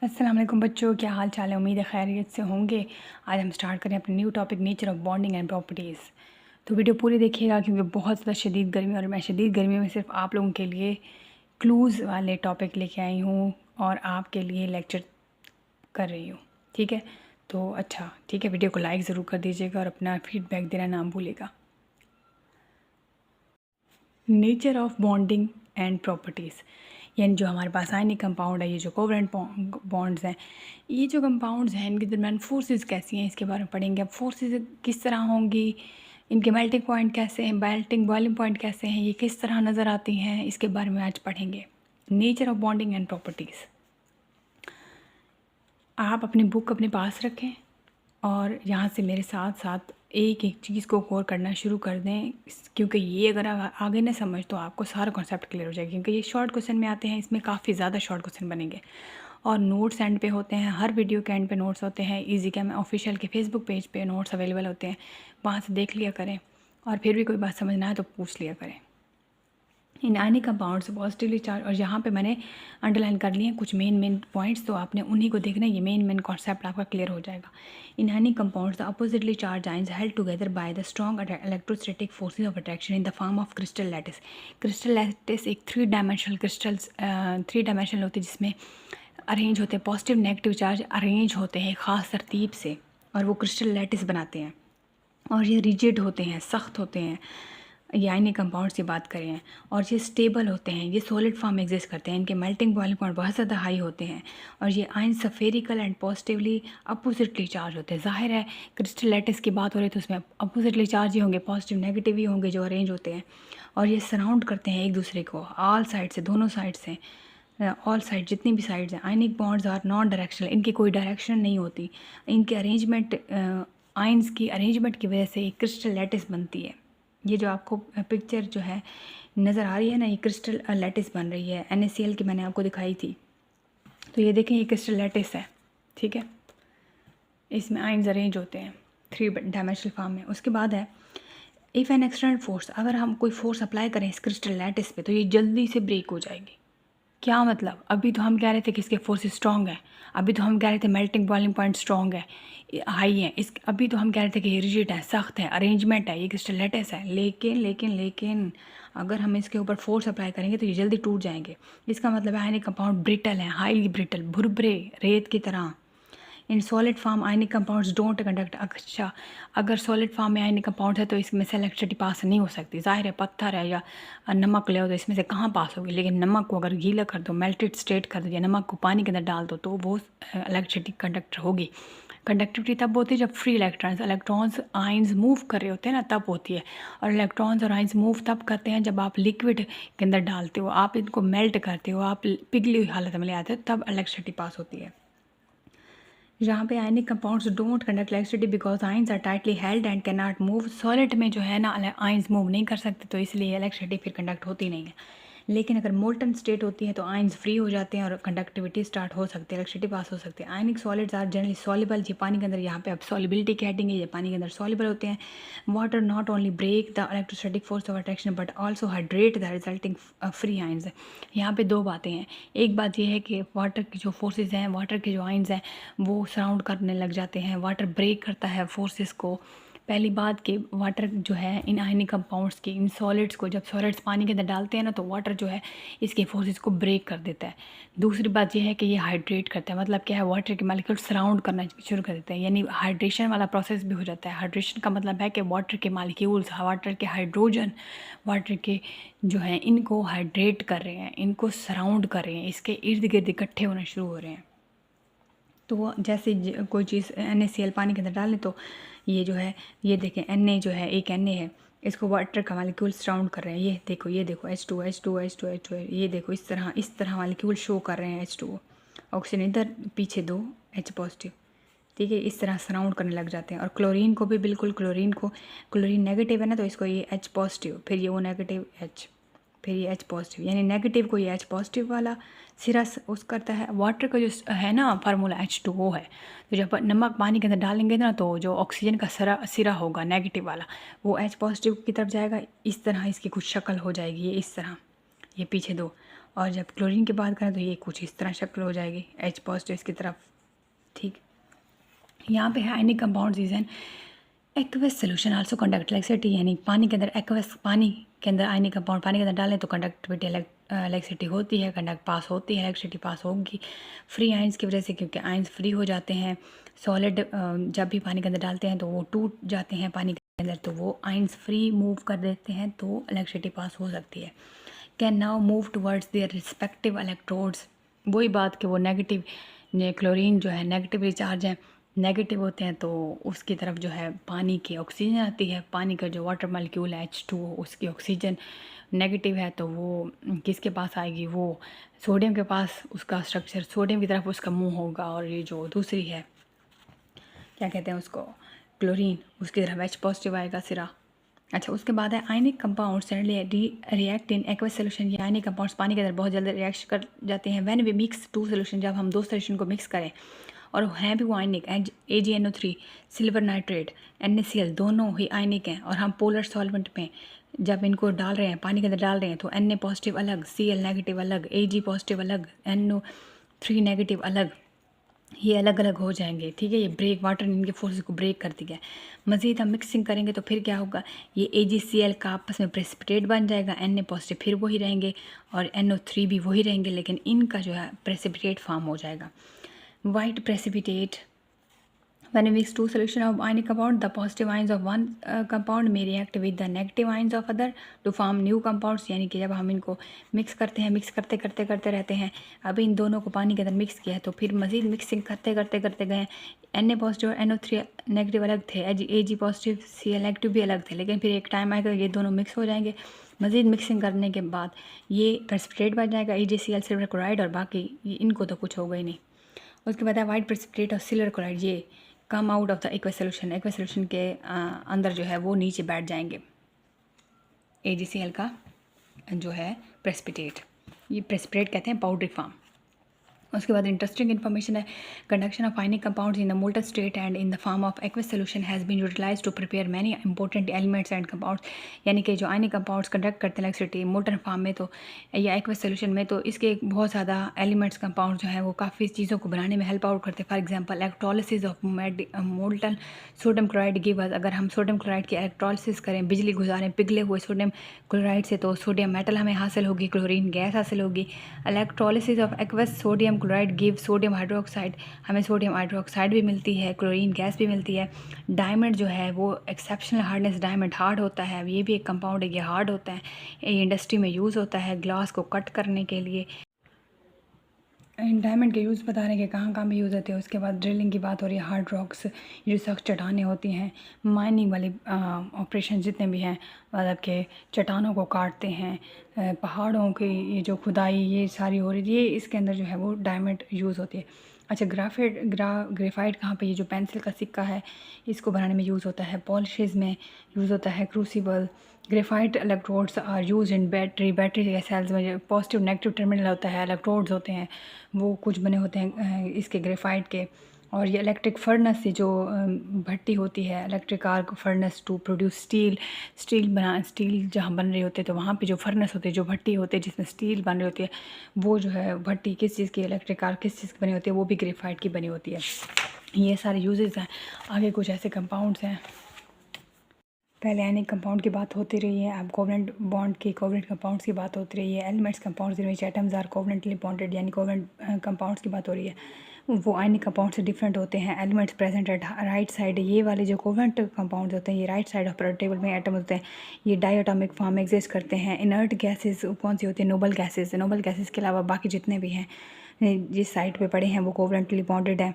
अस्सलाम वालेकुम बच्चों, क्या हाल चाल है। उम्मीद है खैरियत से होंगे। आज हम स्टार्ट करें अपने new topic nature of bonding and properties. तो वीडियो पूरी देखिएगा क्योंकि बहुत ज़्यादा शदीद गर्मी और मैं शदीद गर्मी में सिर्फ आप लोगों के लिए क्लूज़ वाले टॉपिक लेके आई हूँ और आपके लिए लेक्चर कर रही हूँ। ठीक है, तो अच्छा ठीक है, वीडियो को लाइक ज़रूर कर दीजिएगा और अपना फीडबैक देना ना भूलिएगा। Nature of bonding and properties, यानी जो हमारे पास आयनिक कंपाउंड है, ये जो कोवलेंट बॉन्ड्स हैं, ये जो कंपाउंड्स हैं इनके दरमियान फोर्सेस कैसी हैं इसके बारे में पढ़ेंगे। अब फोर्सेस किस तरह होंगी, इनके मेल्टिंग पॉइंट कैसे हैं, मेल्टिंग बॉइलिंग पॉइंट कैसे हैं, ये किस तरह नज़र आती हैं, इसके बारे में आज पढ़ेंगे। Nature of bonding and properties. आप अपनी बुक अपने पास रखें और यहाँ से मेरे साथ साथ एक एक चीज़ को गौर करना शुरू कर दें, क्योंकि ये अगर आगे ना समझ तो आपको सारा कॉन्सेप्ट क्लियर हो जाएगा। क्योंकि ये शॉर्ट क्वेश्चन में आते हैं, इसमें काफ़ी ज़्यादा शॉर्ट क्वेश्चन बनेंगे और नोट्स एंड पे होते हैं। हर वीडियो के एंड पे नोट्स होते हैं। इजी कैम ऑफिशियल के फेसबुक पेज पे नोट्स अवेलेबल होते हैं, वहाँ से देख लिया करें और फिर भी कोई बात समझना है तो पूछ लिया करें। इन आयनिक कंपाउंड्स पॉजिटिवली चार्ज, और यहाँ पे मैंने अंडरलाइन कर लिए हैं कुछ मेन पॉइंट्स, तो आपने उन्हीं को देखना है। ये मेन कॉन्सेप्ट आपका क्लियर हो जाएगा। In ionic compounds the oppositely charged ions held together by the strong electrostatic forces of attraction in the form of crystal lattice. Crystal lattice एक थ्री डायमेंशनल होती है जिसमें अरेंज होते हैं, पॉजिटिव नेगेटिव चार्ज अरेंज होते हैं ख़ास तरतीब से और वो क्रिस्टल लैटिस बनाते हैं। और ये रिजिड होते हैं, सख्त होते हैं, ये आयनिक कंपाउंड्स की बात करें, और ये स्टेबल होते हैं, ये सॉलिड फॉर्म में एग्जिस्ट करते हैं, इनके मेल्टिंग बॉइलिंग पॉइंट बहुत ज़्यादा हाई होते हैं और ये ion spherical and positively oppositely charge होते हैं। जाहिर है क्रिस्टल लैटिस की बात हो रही है तो उसमें अपोजिटली चार्ज ही होंगे, पॉजिटिव नेगेटिव ही होंगे जो अरेंज होते हैं। और ये सराउंड करते हैं एक दूसरे को ऑल साइड से, दोनों साइड से, ऑल साइड जितनी भी साइड्स हैं। Ionic bonds are non directional, इनकी कोई डायरेक्शन नहीं होती। इनके अरेंजमेंट, आयंस की अरेंजमेंट की वजह से एक क्रिस्टल लैटिस बनती है। ये जो आपको पिक्चर जो है नज़र आ रही है ना, ये क्रिस्टल लैटिस बन रही है। NaCl की मैंने आपको दिखाई थी, तो ये देखें ये क्रिस्टल लैटिस है। ठीक है, इसमें आयंस अरेंज होते हैं थ्री डायमेंशनल फॉर्म में। उसके बाद है इफ़ एन एक्सटर्नल फोर्स, अगर हम कोई फोर्स अप्लाई करें इस क्रिस्टल लैटिस पे तो ये जल्दी से ब्रेक हो जाएगी। क्या मतलब, अभी तो हम कह रहे थे कि इसके फोर्सेस स्ट्रॉन्ग है, अभी तो हम कह रहे थे मेल्टिंग बॉइलिंग पॉइंट स्ट्रॉन्ग है, हाई है, इस अभी तो हम कह रहे थे कि ये रिजिड है, सख्त है, अरेंजमेंट है, ये क्रिस्टल लैटिस है। लेकिन अगर हम इसके ऊपर फोर्स अप्लाई करेंगे तो ये जल्दी टूट जाएंगे। इसका मतलब है आयनिक कंपाउंड ब्रिटल है, हाईली ब्रिटल, भुरभुरे रेत की तरह। In solid form ionic compounds don't conduct. अच्छा, अगर सॉलिड फॉर्म में आयनिक कंपाउंड है तो इसमें से इलेक्ट्रिसिटी पास नहीं हो सकती। जाहिर है पत्थर है या नमक ले हो तो इसमें से कहाँ पास होगी, लेकिन नमक को अगर गीला कर दो, मेल्टेड स्टेट कर दो या नमक को पानी के अंदर डाल दो तो वो इलेक्ट्रिसिटी कंडक्टर होगी। कंडक्टिविटी तब होती है जब फ्री इलेक्ट्रॉन्स आयंस मूव कर रहे होते हैं ना, तब होती है। और इलेक्ट्रॉन्स और आयंस मूव तब करते हैं जब आप लिक्विड के अंदर डालते हो, आप इनको मेल्ट करते हो, आप पिघली हुई हालत में ले आते हो, तब इलेक्ट्रिसिटी पास होती है। यहाँ पे ionic compounds don't conduct electricity because ions are tightly held and can not move. Solid में जो है ना आयंस मूव नहीं कर सकते, तो इसलिए इलेक्ट्रिसिटी फिर कंडक्ट होती नहीं है। लेकिन अगर मोल्टन स्टेट होती है तो आयंस फ्री हो जाते हैं और कंडक्टिविटी स्टार्ट हो सकती है, इलेक्ट्रिसिटी पास हो सकती है। Ionic solids are generally soluble, ये पानी के अंदर, यहाँ पे अब सॉल्युबिलिटी की हेडिंग है, ये पानी के अंदर सॉल्युबल होते हैं। Water not only break the electrostatic force of attraction but also hydrate the resulting free ions. यहाँ पे दो बातें हैं। एक बात यह है कि वाटर की जो फोर्सेज हैं, वाटर के जो आयंस हैं वो सराउंड करने लग जाते हैं, वाटर ब्रेक करता है फोर्सेस को। पहली बात कि वाटर जो है इन आयनिक कंपाउंड्स की, इन सॉलिड्स को, जब सॉलिड्स पानी के अंदर डालते हैं ना तो वाटर जो है इसके फोर्सेस को ब्रेक कर देता है। दूसरी बात यह है कि ये हाइड्रेट करता है, मतलब क्या है, वाटर के मॉलिक्यूल सराउंड करना शुरू कर देते हैं, यानी हाइड्रेशन वाला प्रोसेस भी हो जाता है। हाइड्रेशन का मतलब है कि वाटर के मॉलिक्यूल्स, वाटर के हाइड्रोजन, वाटर के जो है इनको हाइड्रेट कर रहे हैं, इनको सराउंड कर रहे हैं, इसके इर्द गिर्द इकट्ठे होना शुरू हो रहे हैं। तो वो जैसे कोई चीज़ NaCl पानी के अंदर डालें तो ये जो है, ये देखें Na जो है, एक Na है, इसको वाटर का मालिक्यूल सराउंड कर रहे हैं। ये देखो H2 ये देखो इस तरह मालिक्यूल शो कर रहे हैं। H2O ऑक्सीजन इधर, पीछे दो H पॉजिटिव, ठीक है, इस तरह सराउंड करने लग जाते हैं। और क्लोरीन को भी बिल्कुल, क्लोरीन नेगेटिव है ना तो इसको ये H पॉजिटिव, फिर ये O नेगेटिव H, फिर ये H पॉजिटिव, यानी नेगेटिव को ये H पॉजिटिव वाला सिरा उस करता है। वाटर का जो है ना फार्मूला H2O है, तो जब नमक पानी के अंदर डालेंगे ना तो जो ऑक्सीजन का सिरा होगा नेगेटिव वाला, वो H पॉजिटिव की तरफ जाएगा। इस तरह इसकी कुछ शक्ल हो जाएगी, ये इस तरह, ये पीछे दो, और जब क्लोरीन की बात करें तो ये कुछ इस तरह शक्ल हो जाएगी, H पॉजिटिव इसकी तरफ। ठीक, यहाँ पे है ionic compounds is an aqueous solution also conduct electricity, यानी पानी के अंदर एक्वस, पानी के अंदर आयनिक कंपाउंड पानी के अंदर डालें तो कंडक्टिविटी इलेक्ट्रिसिटी होती है, कंडक्ट पास होती है, इलेक्ट्रिसिटी पास होगी फ्री आयंस की वजह से, क्योंकि आयंस फ्री हो जाते हैं। सॉलिड जब भी पानी के अंदर डालते हैं तो वो टूट जाते हैं पानी के अंदर, तो वो आयंस फ्री मूव कर देते हैं तो इलेक्ट्रिसिटी पास हो सकती है। Can now move towards their respective electrodes, वही बात कि वो नेगेटिव, क्लोरीन जो है नेगेटिवली चार्ज है, नेगेटिव होते हैं तो उसकी तरफ जो है पानी की ऑक्सीजन आती है। पानी का जो वाटर मॉलिक्यूल है H2O, उसकी ऑक्सीजन नेगेटिव है तो वो किसके पास आएगी, वो सोडियम के पास, उसका स्ट्रक्चर सोडियम की तरफ उसका मुंह होगा। और ये जो दूसरी है क्या कहते हैं उसको, क्लोरीन, उसकी तरफ H पॉजिटिव आएगा सिरा। अच्छा, उसके बाद है ionic compounds react in aqueous solution, ये आयनिक कंपाउंड्स पानी के अंदर बहुत जल्दी रिएक्ट कर जाते हैं। When we mix two solution, जब हम दो सोल्यूशन को मिक्स करें और हैं भी वो आयनिक, AgNO3, सिल्वर नाइट्रेट, NaCl दोनों ही आयनिक हैं, और हम पोलर सॉल्वेंट में जब इनको डाल रहे हैं, पानी के अंदर डाल रहे हैं, तो Na पॉजिटिव अलग, Cl नेगेटिव अलग, Ag पॉजिटिव अलग, NO3 नेगेटिव अलग, ये अलग अलग हो जाएंगे। ठीक है, ये ब्रेक, वाटर ने इनके फोर्सेस को ब्रेक कर दिया है। मज़ीद हम मिक्सिंग करेंगे तो फिर क्या होगा, ये AgCl का आपस में प्रेसिपिटेट बन जाएगा, Na पॉजिटिव फिर वही रहेंगे और NO3 भी वही रहेंगे, लेकिन इनका जो है प्रेसिपिटेट फॉर्म हो जाएगा, white precipitate. When we mix two solution of ionic compound, the positive ions of one compound may react with the negative ions of other to form new compounds, यानी कि जब हम इनको मिक्स करते हैं, mix करते करते करते रहते हैं, अभी इन दोनों को पानी के अंदर मिक्स किया है तो फिर मज़ीद मिक्सिंग करते करते करते गए, Na पॉजिटिव और NO3 नेगेटिव अलग थे, Ag पॉजिटिव Cl नेगेटिव भी अलग थे, लेकिन फिर एक टाइम आएगा ये दोनों मिक्स हो जाएंगे। मज़ीद मिक्सिंग करने के बाद ये प्रेसिपिटेट बन जाएगा, AgCl सिल्वर क्लोराइड, और बाकी इनको तो कुछ होगा ही नहीं। उसके बाद है वाइट प्रेसिपिटेट और सिल्वर क्लोराइड, ये come out of the aqueous solution, aqueous solution के अंदर जो है वो नीचे बैठ जाएंगे। AgCl का जो है प्रेसिपिटेट, ये प्रेसिपिटेट कहते हैं पाउडरी फॉर्म। उसके बाद इंटरेस्टिंग इन्फॉर्मेशन है, conduction of ionic compounds in the molten state and in the form of aqueous solution has been utilise to prepare many important elements and compounds, यानी कि जो ionic compounds conduct करते हैं electricity molten form में तो या aqueous solution में, तो इसके बहुत ज़्यादा एलिमेंट्स कंपाउंड जो है वो काफ़ी चीज़ों को बनाने में हेल्प आउट करते हैं। For example electrolysis of molten sodium chloride give us, अगर हम सोडियम क्लोराइड की इलेक्ट्रोलिसिस करें, बिजली गुजारें पिघले हुए सोडियम क्लोराइड से, तो सोडियम मेटल हमें हासिल होगी, क्लोरीन गैस हासिल होगी। Electrolysis of aqueous sodium chloride give sodium hydroxide, हमें सोडियम हाइड्रोक्साइड भी मिलती है, क्लोरीन गैस भी मिलती है। डायमंड जो है वो एक्सेप्शनल हार्डनेस डायमंड हार्ड होता है, ये भी एक कंपाउंड है, ये हार्ड होता है, ये इंडस्ट्री में यूज़ होता है ग्लास को कट करने के लिए। डायमंड के यूज़ बता रहे हैं कि कहाँ कहाँ भी यूज़ होते हैं। उसके बाद ड्रिलिंग की बात हो रही है, हार्ड रॉक्स, ये जो सख्त चट्टानें होती हैं, माइनिंग वाले ऑपरेशन जितने भी हैं, मतलब कि चट्टानों को काटते हैं, पहाड़ों की ये जो खुदाई ये सारी हो रही है, ये इसके अंदर जो है वो डायमंड यूज़ होती है। अच्छा, ग्रेफाइट कहाँ पे, ये जो पेंसिल का सिक्का है इसको बनाने में यूज़ होता है, पॉलिशेज़ में यूज़ होता है, crucible. Graphite electrodes are use in battery के सेल्स में जो पॉजिटिव नेगेटिव टर्मिनल होता है, इलेक्ट्रोड्स होते हैं वो कुछ बने होते हैं इसके ग्रेफाइट के। और ये इलेक्ट्रिक फर्नेस से जो भट्टी होती है, electric arc furnace to produce steel जहाँ बन रही होती है, तो वहाँ पे जो फर्नेस होती है, जो भट्टी होती है जिसमें स्टील बन रही होती है, वो जो है भट्टी किस चीज़ की, इलेक्ट्रिक आर्क किस चीज़ की बनी होती है, वो भी ग्रेफाइट की बनी होती है। ये सारे यूजेस हैं। आगे कुछ ऐसे कंपाउंड्स हैं, पहले आयनिक कंपाउंड की बात होती रही है, अब कोवलेंट बॉन्ड की, कोवलेंट कंपाउंड्स की बात होती रही है। एलिमेंट्स कंपाउंड्स जिनमें एटम्स आर कोवलेंटली बॉन्डेड, यानी कोवलेंट कंपाउंड्स की बात हो रही है, वो आयनिक कंपाउंड से डिफरेंट होते हैं। Elements present at right side, ये वाले जो कोवलेंट कंपाउंड्स होते हैं ये right side of periodic table में एटम होते हैं, ये डायटोमिक फॉर्म में एग्जिस्ट करते हैं। इनर्ट गैसेज कौन सी होती है, नोबल गैसेज। नोबल गैसेज के अलावा बाकी जितने भी हैं जिस साइड पे पड़े हैं वो कोवलेंटली बॉन्डेड है।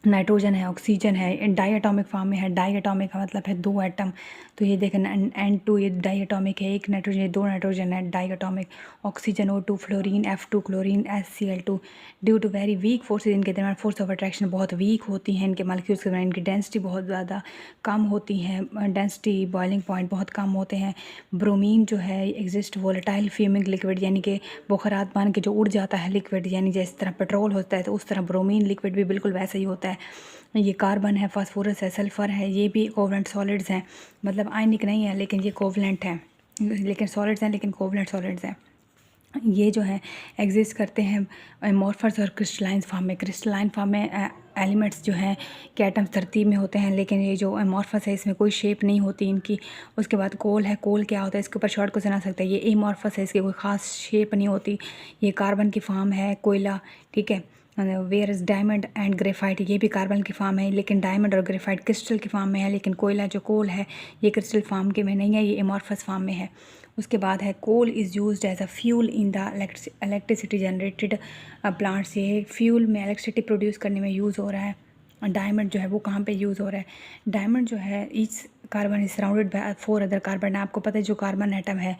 नाइट्रोजन है, ऑक्सीजन है, डायटोमिक फॉर्म में है। डायटोमिक का मतलब है दो एटम, तो ये देखें N2 ये डायटोमिक है, एक नाइट्रोजन, ये दो नाइट्रोजन है, diatomic. Oxygen O2, fluorine F2, chlorine HCl2। Due to very weak forces, इनके दरमियान फोर्स ऑफ अट्रैक्शन बहुत वीक होती हैं, इनके मॉलिक्यूल्स के दरमियान इनकी डेंसिटी बहुत ज़्यादा कम होती है, डेंसिटी बॉइलिंग पॉइंट बहुत कम होते हैं। ब्रोमीन जो है एग्जिस्ट वोलेटाइल फ्यूमिंग लिक्विड, यानी कि बुखारात बन के जो उड़ जाता है लिक्विड, यानी जिस तरह पेट्रोल होता है तो उस तरह ब्रोमीन लिक्विड भी बिल्कुल वैसा ही होता है। ये कार्बन है, फास्फोरस है, सल्फ़र है, ये भी कोवलेंट सॉलिड्स हैं, मतलब आयनिक नहीं है लेकिन ये कोवलेंट हैं, लेकिन सॉलिड्स हैं लेकिन कोवलेंट सॉलिड्स हैं। ये जो है एग्जिस्ट करते हैं एमॉर्फस और क्रिस्टलाइन फॉर्म में। क्रिस्टलाइन फॉर्म में एलिमेंट्स जो हैं के एटम्स तरतीब में होते हैं, लेकिन ये जो एमॉर्फस है इसमें कोई शेप नहीं होती इनकी। उसके बाद कोल है, कोल क्या होता है इसके ऊपर शॉर्ट क्वेश्चन आ सकता है। ये एमॉर्फस है, इसकी कोई ख़ास शेप नहीं होती। ये कार्बन की फॉर्म है, कोयला, ठीक है। Where is diamond and graphite, ये भी कार्बन की फॉर्म है, लेकिन डायमंड और ग्रेफाइट क्रिस्टल की फॉर्म में है, लेकिन कोयला जो कोल है ये क्रिस्टल फॉर्म के में नहीं है, ये एमॉर्फस फॉर्म में है। उसके बाद है coal is used as a fuel in the electricity generated plants. ये फ्यूल में इलेक्ट्रिसिटी प्रोड्यूस करने में यूज़ हो रहा है। डायमंड जो है वो कहाँ पे यूज़ हो रहा है? डायमंड जो है each carbon is surrounded by 4 other carbon. आपको पता है जो कार्बन एटम है,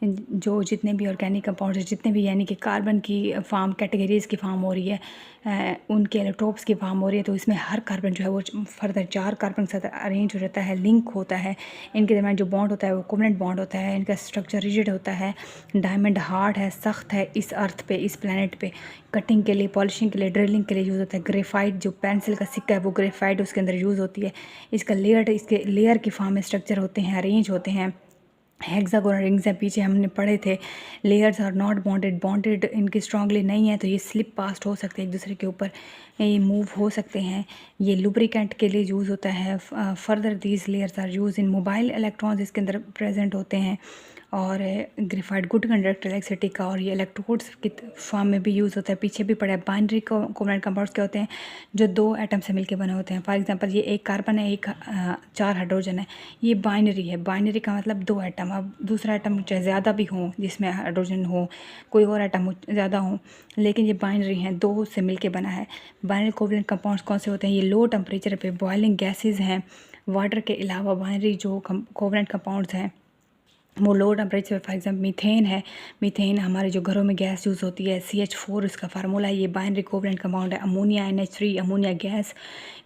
जो जितने भी ऑर्गेनिक कंपाउंड जितने भी यानी कि कार्बन की फॉर्म कैटेगरीज़ की फॉर्म हो रही है, उनके इलेक्ट्रोप्स की फॉर्म हो रही है, तो इसमें हर कार्बन जो है वो फर्दर 4 कार्बन के साथ अरेंज हो जाता है, लिंक होता है। इनके दरमियान जो बॉन्ड होता है वो कोवलेंट बॉन्ड होता है। इनका स्ट्रक्चर रिजिड होता है। डायमंड हार्ड है, सख्त है, इस अर्थ पे, इस प्लेनेट पे कटिंग के लिए, पॉलिशिंग के लिए, ड्रिलिंग के लिए यूज़ होता है। ग्रेफाइट जो पेंसिल का सिक्का है वो ग्रेफाइट उसके अंदर यूज़ होती है। इसका इसके लेयर की फॉर्म में स्ट्रक्चर होते हैं, अरेंज होते हैं। हेक्सागोनल रिंग्स हैं, पीछे हमने पढ़े थे। Layers are not bonded, bonded इनकी स्ट्रांगली नहीं है, तो ये स्लिप पास्ट हो सकते हैं एक दूसरे के ऊपर, ये मूव हो सकते हैं। ये लुब्रिकेंट के लिए यूज़ होता है। Further these layers are use in mobile electrons इसके अंदर प्रेजेंट होते हैं। और ग्रेफाइट गुड कंडक्टर इलेक्ट्रिसिटी का, और ये इलेक्ट्रोड्स की फॉर्म में भी यूज़ होता है। पीछे भी पड़ा है। बाइनरी कोवलेंट कंपाउंड्स क्या होते हैं? जो 2 एटम से मिलकर बने होते हैं। फॉर एग्जांपल ये एक कार्बन है, एक 4 हाइड्रोजन है, ये बाइनरी है। बाइनरी का मतलब 2 एटम। अब दूसरा एटम चाहे ज़्यादा भी हो, जिसमें हाइड्रोजन हो, कोई और एटम ज़्यादा हो, लेकिन ये बाइनरी हैं, 2 से मिलके बना है। बाइनरी कोवलेंट कंपाउंड्स कौन से होते हैं? ये लो टेम्परेचर पे बॉइलिंग गैसेज हैं। वाटर के अलावा बाइनरी जो कोवलेंट कंपाउंड्स हैं वो low temperature, for example methane है। मीथेन हमारे जो घरों में गैस यूज़ होती है, CH4 इसका फार्मूला है। ये बाइनरी कोवलेंट कंपाउंड है। अमोनिया NH3, अमोनिया गैस,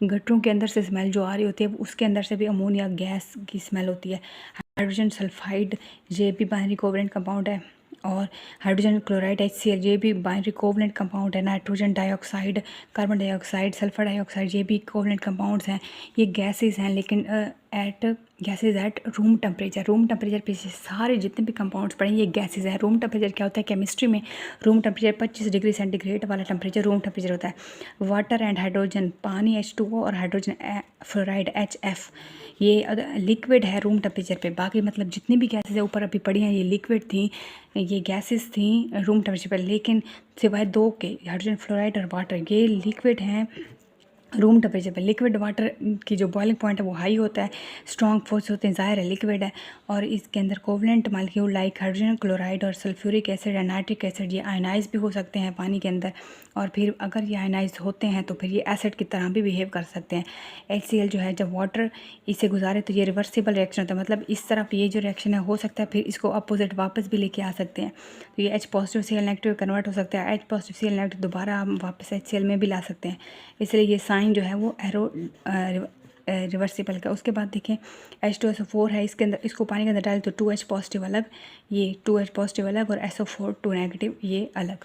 गटरों के अंदर से स्मेल जो आ रही होती है उसके अंदर से भी अमोनिया गैस की स्मेल होती है। हाइड्रोजन सल्फाइड, ये भी बाइनरी कोवलेंट कंपाउंड है। और हाइड्रोजन क्लोराइड HCl, ये भी बाइनरी कोवलेंट कंपाउंड है। Nitrogen dioxide, carbon dioxide, sulphur dioxide, ये भी कोवलेंट कंपाउंड्स हैं। ये गैसेस हैं, लेकिन gases at room temperature. Room temperature पे सारे जितने भी कंपाउंड्स पड़े ये गैसेज हैं। रूम टेम्परेचर क्या होता है केमिस्ट्री में? रूम टेम्परेचर 25 डिग्री सेंटीग्रेड वाला टेम्परेचर रूम टेम्परेचर होता है। वाटर एंड हाइड्रोजन, पानी H2O और हाइड्रोजन फ्लोराइड HF, ये लिक्विड है रूम टेम्परेचर पे। बाकी मतलब जितनी भी गैसेज है ऊपर अभी पड़ी हैं ये लिक्विड थी, ये गैसेस थी रूम टेम्परेचर पर, लेकिन सिवाय 2 के, हाइड्रोजन फ्लोराइड और वाटर, ये लिक्विड हैं रूम टेम्परेचर पे। लिक्विड वाटर की जो बॉइलिंग पॉइंट है वो हाई होता है, स्ट्रॉन्ग फोर्स होते हैं, ज़ाहिर है लिक्विड है। और इसके अंदर covalent molecule like hydrogen chloride और सल्फ्यूरिक एसिड या नाइट्रिक एसिड, ये आयनाइज भी हो सकते हैं पानी के अंदर। और फिर अगर ये आयनाइज होते हैं तो फिर ये एसिड की तरह भी बिहेव कर सकते हैं। HCl जो है जब वाटर इसे गुजारे तो ये रिवर्सिबल रिएक्शन होता है, मतलब इस तरफ ये जो रिएक्शन है हो सकता है फिर इसको अपोजिट वापस भी लेके आ सकते हैं। तो ये H positive Cl negative convert हो सकता है, H पॉजिटिव Cl नेगेटिव दोबारा हम वापस HCl में भी ला सकते हैं। इसलिए ये साइन जो है वो एरो रिवर्सिबल का। उसके बाद देखें H2SO4 है, इसके अंदर इसको पानी के अंदर डालें तो 2H पॉजिटिव अलग, ये 2H पॉजिटिव अलग, और SO4 2 नेगेटिव ये अलग।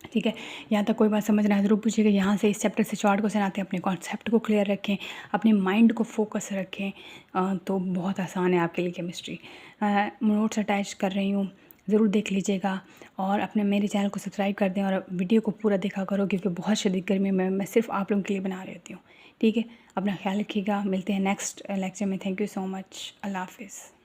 ठीक है, यहाँ तक कोई बात समझ रहा है ज़रूर पूछिएगा। यहाँ से इस चैप्टर से शॉर्ट क्वेश्चन आते हैं। अपने कॉन्सेप्ट को क्लियर रखें, अपने माइंड को फोकस रखें, तो बहुत आसान है आपके लिए केमिस्ट्री। नोट्स अटैच कर रही हूँ, ज़रूर देख लीजिएगा। और अपने मेरे चैनल को सब्सक्राइब कर दें और वीडियो को पूरा देखा करो, क्योंकि बहुत शदीद गर्मी में मैं सिर्फ आप लोगों के लिए बना रही होती हूँ। ठीक है, अपना ख्याल रखिएगा। मिलते हैं नेक्स्ट लेक्चर में। Thank you so much. अल्लाह हाफिज़।